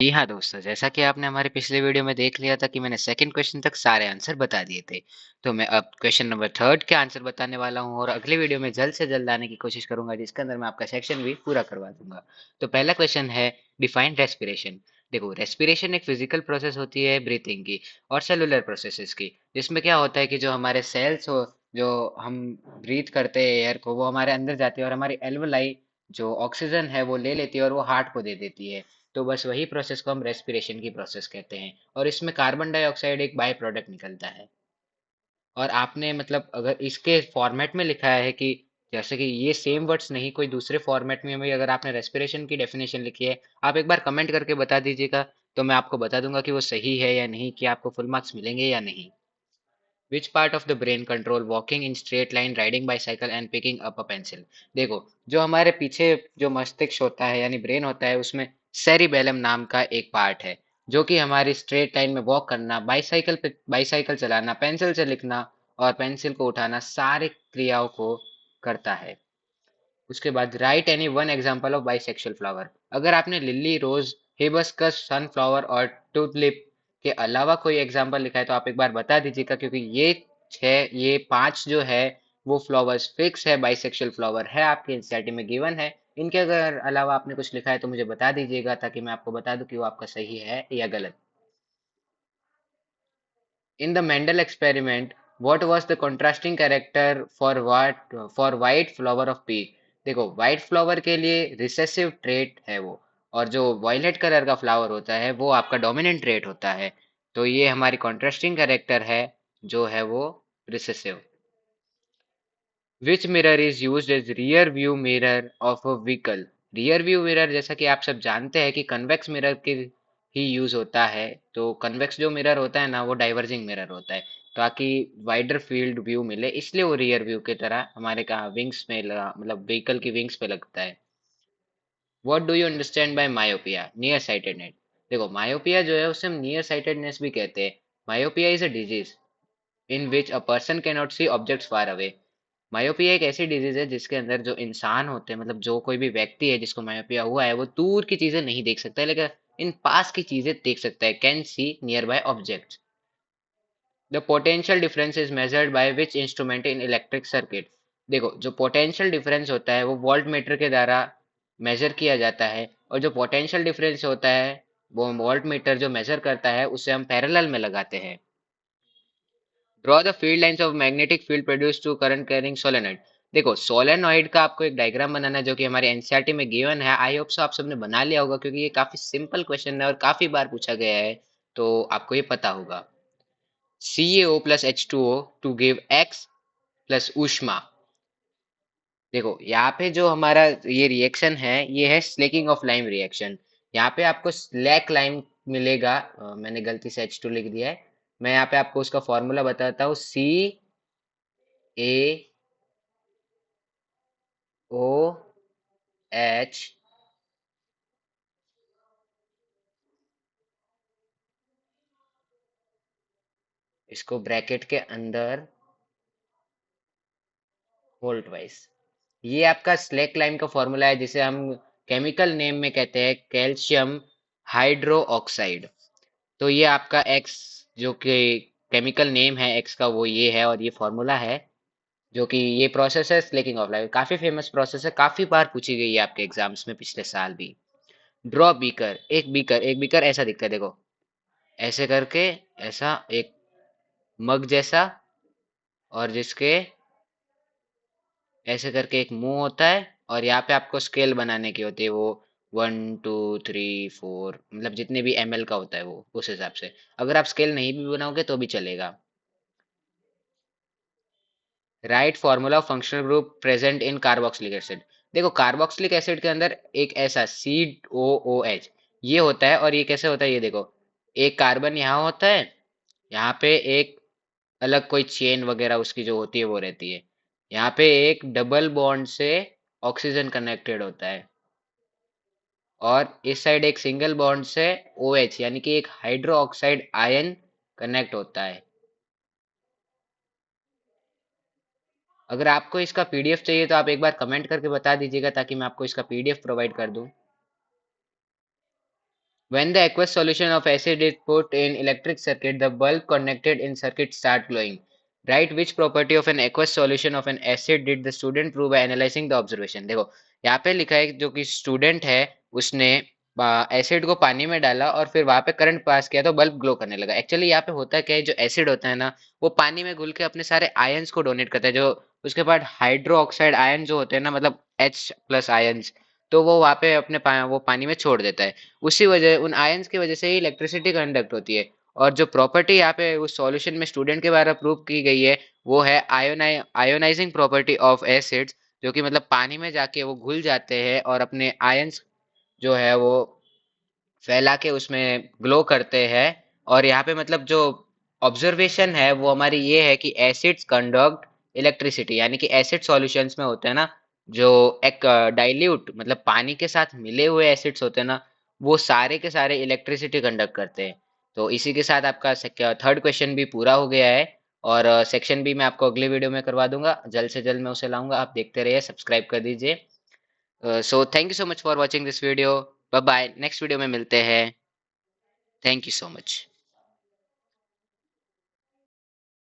जी हाँ दोस्तों, जैसा कि आपने हमारे पिछले वीडियो में देख लिया था कि मैंने सेकंड क्वेश्चन तक सारे आंसर बता दिए थे। तो मैं अब क्वेश्चन नंबर थर्ड के आंसर बताने वाला हूँ और अगले वीडियो में जल्द से जल्द आने की कोशिश करूंगा जिसके अंदर मैं आपका सेक्शन भी पूरा करवा दूंगा। तो पहला क्वेश्चन है डिफाइन रेस्पिरेशन। देखो, रेस्पिरेशन एक फिजिकल प्रोसेस होती है ब्रीथिंग की और सेलुलर प्रोसेसेस की, जिसमें क्या होता है कि जो हमारे सेल्स हो, जो हम ब्रीथ करते हैं एयर को, वो हमारे अंदर जाती है और हमारी एल्वोलाई जो ऑक्सीजन है वो ले लेती है और वो हार्ट को दे देती है। तो बस वही प्रोसेस को हम रेस्पिरेशन की प्रोसेस कहते हैं और इसमें कार्बन डाइऑक्साइड एक बाय प्रोडक्ट निकलता है। और आपने मतलब अगर इसके फॉर्मेट में लिखा है कि जैसे कि ये सेम वर्ड्स नहीं, कोई दूसरे फॉर्मेट में भी अगर आपने रेस्पिरेशन की डेफिनेशन लिखी है, आप एक बार कमेंट करके बता दीजिएगा। तो मैं आपको बता दूंगा कि वो सही है या नहीं, कि आपको फुल मार्क्स मिलेंगे या नहीं। Which part of the brain control walking in straight line, riding bicycle and picking up a pencil? देखो, जो हमारे पीछे जो मस्तिष्क होता है यानी ब्रेन होता है, उसमें सेरिबेलम नाम का एक पार्ट है जो कि हमारी स्ट्रेट लाइन में वॉक करना, बाईसाइकिल चलाना, पेंसिल से लिखना और पेंसिल को उठाना, सारे क्रियाओं को करता है। उसके बाद right any one example of bisexual flower. अगर आपने लिली, रोज, हिबिस्कस, सनफ्लावर और ट्यूलिप के अलावा कोई एग्जाम्पल लिखा है तो आप एक बार बता दीजिएगा, क्योंकि ये पांच जो है वो फ्लावर्स फिक्स है, बाइसेक्सुअल फ्लावर है, आपके एनसीईआरटी में गिवन है। इनके अगर अलावा आपने कुछ लिखा है तो मुझे बता दीजिएगा, ताकि मैं आपको बता दूं कि वो आपका सही है या गलत। In the Mendel experiment, what was the contrasting character for white flower of pea? देखो, व्हाइट फ्लावर के लिए रिसेसिव ट्रेट है वो, और जो वायलेट कलर का फ्लावर होता है वो आपका डोमिनेंट ट्रेट होता है। तो ये हमारी कॉन्ट्रास्टिंग कैरेक्टर है, जो है वो recessive. Which mirror is used as rear view mirror of a vehicle? Rear view mirror, जैसा कि आप सब जानते हैं कि कन्वेक्स मिरर के ही यूज होता है। तो कन्वेक्स जो मिरर होता है ना, वो डाइवर्जिंग मिरर होता है, ताकि वाइडर फील्ड व्यू मिले, इसलिए वो रियर व्यू की तरह हमारे कहा विंग्स में लगा, मतलब व्हीकल की विंग्स पे लगता है। What do you understand by myopia, near sightedness? देखो, मायोपिया जो है उसे हम नियर साइटेडनेस भी कहते हैं। Myopia is a disease in which a person can not see objects far away. Myopia एक ऐसी डिजीज है जिसके अंदर जो इंसान होते हैं, मतलब जो कोई भी व्यक्ति है जिसको मायोपिया हुआ है, वो दूर की चीजें नहीं देख सकता है, लेकिन इन पास की चीजें देख सकता है, can see near by objects. The potential difference is measured by which instrument in electric circuit? देखो, जो पोटेंशियल डिफरेंस होता है वो वोल्ट मीटर के द्वारा मेजर किया जाता है, और जो पोटेंशियल डिफरेंस होता है वो वोल्ट मीटर जो मेजर करता है उसे हम पैरेलल में लगाते हैं। Draw the field lines of magnetic field produce to current carrying solenoid. देखो, सोलेनॉइड का आपको एक डायग्राम बनाना है जो कि हमारे एनसीईआरटी में गिवन है। आई होप सो आप सबने बना लिया होगा, क्योंकि ये काफी सिंपल क्वेश्चन है और काफी बार पूछा गया है, तो आपको ये पता होगा। CaO plus H2O to give X plus ऊष्मा। देखो, यहाँ पे जो हमारा ये रिएक्शन है, ये है स्लेकिंग ऑफ लाइम रिएक्शन। यहाँ पे आपको स्लैक लाइम मिलेगा। मैंने गलती से H2 लिख दिया है। मैं यहाँ पे आपको उसका फॉर्मूला बताता हूँ। CaOH इसको ब्रैकेट के अंदर वोल्ट वाइज, ये आपका स्लेक लाइम का फॉर्मूला है, जिसे हम केमिकल नेम में कहते हैं कैल्शियम हाइड्रो ऑक्साइड। तो ये आपका एक्स, जो कि केमिकल नेम है एक्स का, वो ये है और ये फॉर्मूला है, जो कि ये प्रोसेस है स्लेकिंग ऑफ लाइम। काफी फेमस प्रोसेस है, काफी बार पूछी गई है आपके एग्जाम्स में पिछले साल भी। ड्रॉ बीकर, एक बीकर ऐसा दिखता है, देखो, ऐसे करके, ऐसा एक मग जैसा, और जिसके ऐसे करके एक मुंह होता है, और यहाँ पे आपको स्केल बनाने की होती है, वो 1 2 3 4, मतलब जितने भी ml का होता है वो उस हिसाब से। अगर आप स्केल नहीं भी बनाओगे तो भी चलेगा। Right formula of functional group present in carboxylic acid. देखो, कार्बोक्सिलिक एसिड के अंदर एक ऐसा COOH ये होता है, और ये कैसे होता है ये देखो, एक कार्बन यहाँ होता है, यहाँ पे एक अलग कोई चेन वगैरह उसकी जो होती है वो रहती है, यहाँ पे एक डबल बॉन्ड से ऑक्सीजन कनेक्टेड होता है, और इस साइड एक सिंगल बॉन्ड से OH यानी कि एक हाइड्रो ऑक्साइड आयन कनेक्ट होता है। अगर आपको इसका PDF चाहिए तो आप एक बार कमेंट करके बता दीजिएगा, ताकि मैं आपको इसका PDF प्रोवाइड कर दूं। When the aqueous solution of acid is put in electric circuit, the bulb connected in circuit start glowing. Write which property of an aqueous solution of an acid did the student prove by analyzing the observation. देखो यहाँ पे लिखा है जो कि student है उसने acid को पानी में डाला और फिर वहां पे करंट पास किया तो बल्ब ग्लो करने लगा। एक्चुअली यहाँ पे होता क्या है, जो एसिड होता है ना वो पानी में घुल के अपने सारे आयंस को डोनेट करता है। जो उसके बाद हाइड्रो ऑक्साइड आयन जो होते हैं ना, मतलब H+ आयंस, तो वो वहाँ पे वो पानी में छोड़ देता है। उसी वजह उन आयंस की वजह से ही इलेक्ट्रिसिटी कंडक्ट होती है। और जो प्रॉपर्टी यहाँ पे उस सॉल्यूशन में स्टूडेंट के द्वारा प्रूव की गई है वो है आयोनाइजिंग प्रॉपर्टी ऑफ एसिड्स, जो कि मतलब पानी में जाके वो घुल जाते हैं और अपने आयंस जो है वो फैला के उसमें ग्लो करते हैं। और यहाँ पे मतलब जो ऑब्जर्वेशन है वो हमारी ये है कि एसिड्स कंडक्ट इलेक्ट्रिसिटी, यानी कि एसिड सॉल्यूशंस में होते हैं ना, जो एक डाइल्यूट मतलब पानी के साथ मिले हुए एसिड्स होते हैं ना, वो सारे के सारे इलेक्ट्रिसिटी कंडक्ट करते हैं। तो इसी के साथ आपका थर्ड क्वेश्चन भी पूरा हो गया है। और सेक्शन बी मैं आपको अगले वीडियो में करवा दूंगा, जल्द से जल्द मैं उसे लाऊंगा। आप देखते रहिए, सब्सक्राइब कर दीजिए। So thank you so much for watching this video. Bye bye, next video में मिलते हैं। Thank you so much.